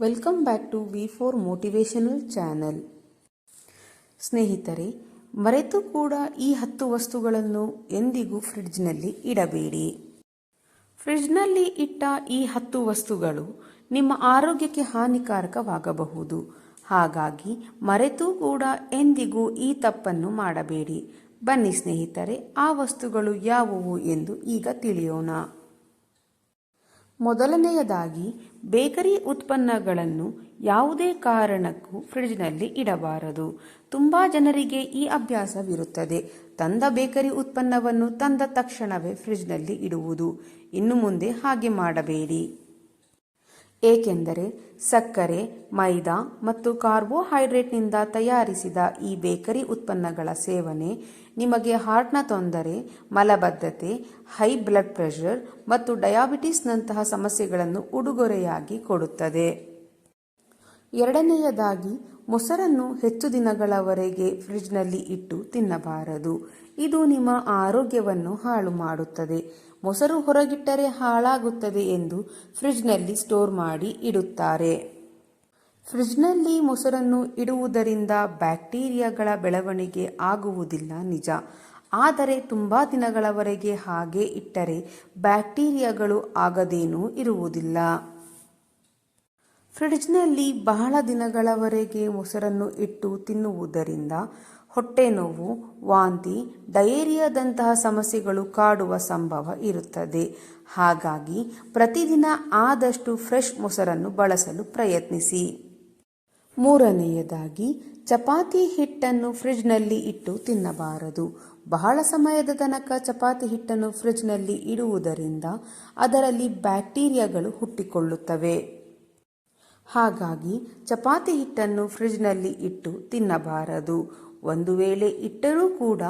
Welcome back to V4 motivational channel. ಸ್ನೇಹಿತರೆ, ಮರೆತು ಕೂಡ ಈ 10 ವಸ್ತುಗಳನ್ನು ಎಂದಿಗೂ ಫ್ರಿಡ್ಜ್ನಲ್ಲಿ ಇಡಬೇಡಿ. ಫ್ರಿಡ್ಜ್ನಲ್ಲಿ ಇಟ್ಟ ಈ 10 ವಸ್ತುಗಳು ನಿಮ್ಮ ಆರೋಗ್ಯಕ್ಕೆ ಹಾನಿಕಾರಕವಾಗಬಹುದು. ಹಾಗಾಗಿ ಮರೆತು ಕೂಡ ಎಂದಿಗೂ ಈ ತಪ್ಪನ್ನು ಮಾಡಬೇಡಿ. ಬನ್ನಿ ಸ್ನೇಹಿತರೆ, ಆ ವಸ್ತುಗಳು ಯಾವುವು ಎಂದು ಈಗ ತಿಳಿಯೋಣ. ಮೊದಲನೆಯದಾಗಿ, ಬೇಕರಿ ಉತ್ಪನ್ನಗಳನ್ನು ಯಾವುದೇ ಕಾರಣಕ್ಕೂ ಫ್ರಿಡ್ಜ್ನಲ್ಲಿ ಇಡಬಾರದು. ತುಂಬ ಜನರಿಗೆ ಈ ಅಭ್ಯಾಸವಿರುತ್ತದೆ. ತಂದ ಬೇಕರಿ ಉತ್ಪನ್ನವನ್ನು ತಂದ ತಕ್ಷಣವೇ ಫ್ರಿಡ್ಜ್ನಲ್ಲಿ ಇಡುವುದು. ಇನ್ನು ಮುಂದೆ ಹಾಗೆ ಮಾಡಬೇಡಿ. ಏಕೆಂದರೆ ಸಕ್ಕರೆ, ಮೈದಾ ಮತ್ತು ಕಾರ್ಬೋಹೈಡ್ರೇಟ್ನಿಂದ ತಯಾರಿಸಿದ ಈ ಬೇಕರಿ ಉತ್ಪನ್ನಗಳ ಸೇವನೆ ನಿಮಗೆ ಹಾರ್ಟ್ನ ತೊಂದರೆ, ಮಲಬದ್ಧತೆ, ಹೈ ಬ್ಲಡ್ ಪ್ರೆಷರ್ ಮತ್ತು ಡಯಾಬಿಟಿಸ್ನಂತಹ ಸಮಸ್ಯೆಗಳನ್ನು ಉಡುಗೊರೆಯಾಗಿ ಕೊಡುತ್ತದೆ. ಎರಡನೆಯದಾಗಿ, ಮೊಸರನ್ನು ಹೆಚ್ಚು ದಿನಗಳವರೆಗೆ ಫ್ರಿಡ್ಜ್ನಲ್ಲಿ ಇಟ್ಟು ತಿನ್ನಬಾರದು. ಇದು ನಿಮ್ಮ ಆರೋಗ್ಯವನ್ನು ಹಾಳು ಮಾಡುತ್ತದೆ. ಮೊಸರು ಹೊರಗಿಟ್ಟರೆ ಹಾಳಾಗುತ್ತದೆ ಎಂದು ಫ್ರಿಡ್ಜ್ನಲ್ಲಿ ಸ್ಟೋರ್ ಮಾಡಿ ಇಡುತ್ತಾರೆ. ಫ್ರಿಡ್ಜ್ನಲ್ಲಿ ಮೊಸರನ್ನು ಇಡುವುದರಿಂದ ಬ್ಯಾಕ್ಟೀರಿಯಾಗಳ ಬೆಳವಣಿಗೆ ಆಗುವುದಿಲ್ಲ ನಿಜ. ಆದರೆ ತುಂಬ ದಿನಗಳವರೆಗೆ ಹಾಗೆ ಇಟ್ಟರೆ ಬ್ಯಾಕ್ಟೀರಿಯಾಗಳು ಆಗದೇನೂ ಇರುವುದಿಲ್ಲ. ಫ್ರಿಡ್ಜ್ನಲ್ಲಿ ಬಹಳ ದಿನಗಳವರೆಗೆ ಮೊಸರನ್ನು ಇಟ್ಟು ತಿನ್ನುವುದರಿಂದ ಹೊಟ್ಟೆ ನೋವು, ವಾಂತಿ, ಡಯೇರಿಯಾದಂತಹ ಸಮಸ್ಯೆಗಳು ಕಾಡುವ ಸಂಭವ ಇರುತ್ತದೆ. ಹಾಗಾಗಿ ಪ್ರತಿದಿನ ಆದಷ್ಟು ಫ್ರೆಶ್ ಮೊಸರನ್ನು ಬಳಸಲು ಪ್ರಯತ್ನಿಸಿ. ಮೂರನೆಯದಾಗಿ, ಚಪಾತಿ ಹಿಟ್ಟನ್ನು ಫ್ರಿಡ್ಜ್ನಲ್ಲಿ ಇಟ್ಟು ತಿನ್ನಬಾರದು. ಬಹಳ ಸಮಯದ ತನಕ ಚಪಾತಿ ಹಿಟ್ಟನ್ನು ಫ್ರಿಡ್ಜ್ನಲ್ಲಿ ಇಡುವುದರಿಂದ ಅದರಲ್ಲಿ ಬ್ಯಾಕ್ಟೀರಿಯಾಗಳು ಹುಟ್ಟಿಕೊಳ್ಳುತ್ತವೆ. ಹಾಗಾಗಿ ಚಪಾತಿ ಹಿಟ್ಟನ್ನು ಫ್ರಿಡ್ಜ್ನಲ್ಲಿ ಇಟ್ಟು ತಿನ್ನಬಾರದು. ಒಂದು ವೇಳೆ ಇಟ್ಟರೂ ಕೂಡ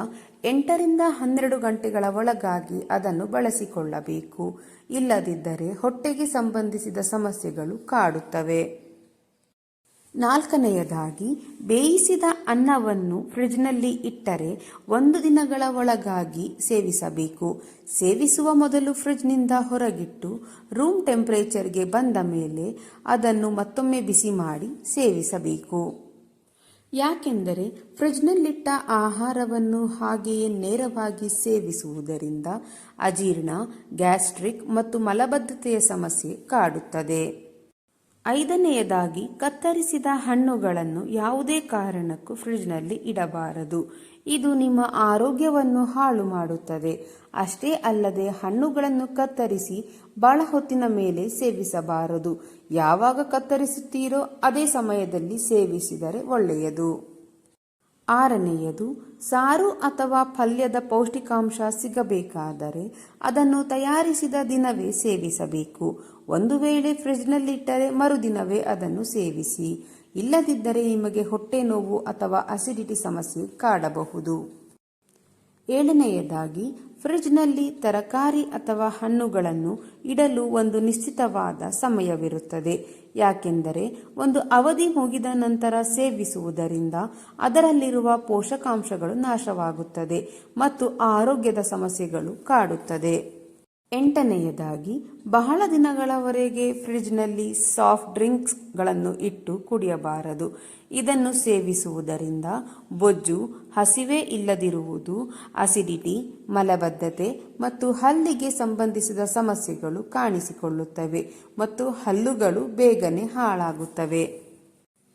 8 ರಿಂದ 12 ಗಂಟೆಗಳ ಒಳಗಾಗಿ ಅದನ್ನು ಬಳಸಿಕೊಳ್ಳಬೇಕು. ಇಲ್ಲದಿದ್ದರೆ ಹೊಟ್ಟೆಗೆ ಸಂಬಂಧಿಸಿದ ಸಮಸ್ಯೆಗಳು ಕಾಡುತ್ತವೆ. ನಾಲ್ಕನೆಯದಾಗಿ, ಬೇಯಿಸಿದ ಅನ್ನವನ್ನು ಫ್ರಿಡ್ಜ್ನಲ್ಲಿ ಇಟ್ಟರೆ 1 ದಿನಗಳ ಒಳಗಾಗಿ ಸೇವಿಸಬೇಕು. ಸೇವಿಸುವ ಮೊದಲು ಫ್ರಿಡ್ಜ್ನಿಂದ ಹೊರಗಿಟ್ಟು ರೂಮ್ ಟೆಂಪರೇಚರ್ಗೆ ಬಂದ ಮೇಲೆ ಅದನ್ನು ಮತ್ತೊಮ್ಮೆ ಬಿಸಿ ಮಾಡಿ ಸೇವಿಸಬೇಕು. ಯಾಕೆಂದರೆ ಫ್ರಿಡ್ಜ್ನಲ್ಲಿಟ್ಟ ಆಹಾರವನ್ನು ಹಾಗೆಯೇ ನೇರವಾಗಿ ಸೇವಿಸುವುದರಿಂದ ಅಜೀರ್ಣ, ಗ್ಯಾಸ್ಟ್ರಿಕ್ ಮತ್ತು ಮಲಬದ್ಧತೆಯ ಸಮಸ್ಯೆ ಕಾಡುತ್ತದೆ. ಐದನೆಯದಾಗಿ, ಕತ್ತರಿಸಿದ ಹಣ್ಣುಗಳನ್ನು ಯಾವುದೇ ಕಾರಣಕ್ಕೂ ಫ್ರಿಡ್ಜ್ನಲ್ಲಿ ಇಡಬಾರದು. ಇದು ನಿಮ್ಮ ಆರೋಗ್ಯವನ್ನು ಹಾಳು ಮಾಡುತ್ತದೆ. ಅಷ್ಟೇ ಅಲ್ಲದೆ ಹಣ್ಣುಗಳನ್ನು ಕತ್ತರಿಸಿ ಬಹಳ ಹೊತ್ತಿನ ಮೇಲೆ ಸೇವಿಸಬಾರದು. ಯಾವಾಗ ಕತ್ತರಿಸುತ್ತೀರೋ ಅದೇ ಸಮಯದಲ್ಲಿ ಸೇವಿಸಿದರೆ ಒಳ್ಳೆಯದು. ಆರನೆಯದು, ಸಾರು ಅಥವಾ ಪಲ್ಯದ ಪೌಷ್ಟಿಕಾಂಶ ಸಿಗಬೇಕಾದರೆ ಅದನ್ನು ತಯಾರಿಸಿದ ದಿನವೇ ಸೇವಿಸಬೇಕು. ಒಂದು ವೇಳೆ ಫ್ರಿಡ್ಜ್ನಲ್ಲಿಟ್ಟರೆ ಮರುದಿನವೇ ಅದನ್ನು ಸೇವಿಸಿ. ಇಲ್ಲದಿದ್ದರೆ ನಿಮಗೆ ಹೊಟ್ಟೆ ನೋವು ಅಥವಾ ಅಸಿಡಿಟಿ ಸಮಸ್ಯೆ ಕಾಡಬಹುದು. ಏಳನೆಯದಾಗಿ, ಫ್ರಿಡ್ಜ್ನಲ್ಲಿ ತರಕಾರಿ ಅಥವಾ ಹಣ್ಣುಗಳನ್ನು ಇಡಲು ಒಂದು ನಿಶ್ಚಿತವಾದ ಸಮಯವಿರುತ್ತದೆ. ಯಾಕೆಂದರೆ ಒಂದು ಅವಧಿ ಮುಗಿದ ನಂತರ ಸೇವಿಸುವುದರಿಂದ ಅದರಲ್ಲಿರುವ ಪೋಷಕಾಂಶಗಳು ನಾಶವಾಗುತ್ತದೆ ಮತ್ತು ಆರೋಗ್ಯದ ಸಮಸ್ಯೆಗಳು ಕಾಡುತ್ತದೆ. ಎಂಟನೆಯದಾಗಿ, ಬಹಳ ದಿನಗಳವರೆಗೆ ಫ್ರಿಡ್ಜ್ನಲ್ಲಿ ಸಾಫ್ಟ್ ಡ್ರಿಂಕ್ಸ್ಗಳನ್ನು ಇಟ್ಟು ಕುಡಿಯಬಾರದು. ಇದನ್ನು ಸೇವಿಸುವುದರಿಂದ ಬೊಜ್ಜು, ಹಸಿವೆ ಇಲ್ಲದಿರುವುದು, ಅಸಿಡಿಟಿ, ಮಲಬದ್ಧತೆ ಮತ್ತು ಹಲ್ಲಿಗೆ ಸಂಬಂಧಿಸಿದ ಸಮಸ್ಯೆಗಳು ಕಾಣಿಸಿಕೊಳ್ಳುತ್ತವೆ ಮತ್ತು ಹಲ್ಲುಗಳು ಬೇಗನೆ ಹಾಳಾಗುತ್ತವೆ.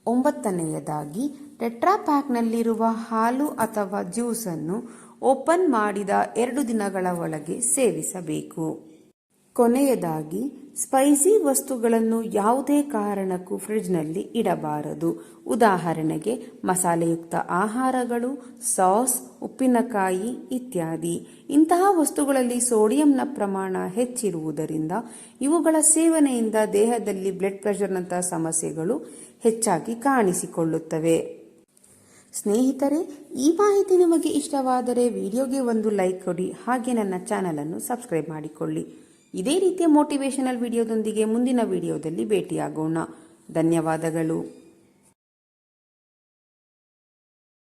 ಒಂಬತ್ತನೆಯದಾಗಿ, ಟೆಟ್ರಾ ಪ್ಯಾಕ್ನಲ್ಲಿರುವ ಹಾಲು ಅಥವಾ ಜ್ಯೂಸನ್ನು ಓಪನ್ ಮಾಡಿದ 2 ದಿನಗಳ ಒಳಗೆ ಸೇವಿಸಬೇಕು. ಕೊನೆಯದಾಗಿ, ಸ್ಪೈಸಿ ವಸ್ತುಗಳನ್ನು ಯಾವುದೇ ಕಾರಣಕ್ಕೂ ಫ್ರಿಡ್ಜ್ನಲ್ಲಿ ಇಡಬಾರದು. ಉದಾಹರಣೆಗೆ ಮಸಾಲೆಯುಕ್ತ ಆಹಾರಗಳು, ಸಾಸ್, ಉಪ್ಪಿನಕಾಯಿ ಇತ್ಯಾದಿ. ಇಂತಹ ವಸ್ತುಗಳಲ್ಲಿ ಸೋಡಿಯಂನ ಪ್ರಮಾಣ ಹೆಚ್ಚಿರುವುದರಿಂದ ಇವುಗಳ ಸೇವನೆಯಿಂದ ದೇಹದಲ್ಲಿ ಬ್ಲಡ್ ಪ್ರೆಷರ್ನಂತಹ ಸಮಸ್ಯೆಗಳು ಹೆಚ್ಚಾಗಿ ಕಾಣಿಸಿಕೊಳ್ಳುತ್ತವೆ. ಸ್ನೇಹಿತರೆ, ಈ ಮಾಹಿತಿ ನಿಮಗೆ ಇಷ್ಟವಾದರೆ ವಿಡಿಯೋಗೆ ಒಂದು ಲೈಕ್ ಕೊಡಿ. ಹಾಗೆ ನನ್ನ ಚಾನಲನ್ನು ಸಬ್ಸ್ಕ್ರೈಬ್ ಮಾಡಿಕೊಳ್ಳಿ. ಇದೇ ರೀತಿಯ ಮೋಟಿವೇಶನಲ್ ವಿಡಿಯೋದೊಂದಿಗೆ ಮುಂದಿನ ವಿಡಿಯೋದಲ್ಲಿ ಭೇಟಿಯಾಗೋಣ. ಧನ್ಯವಾದಗಳು.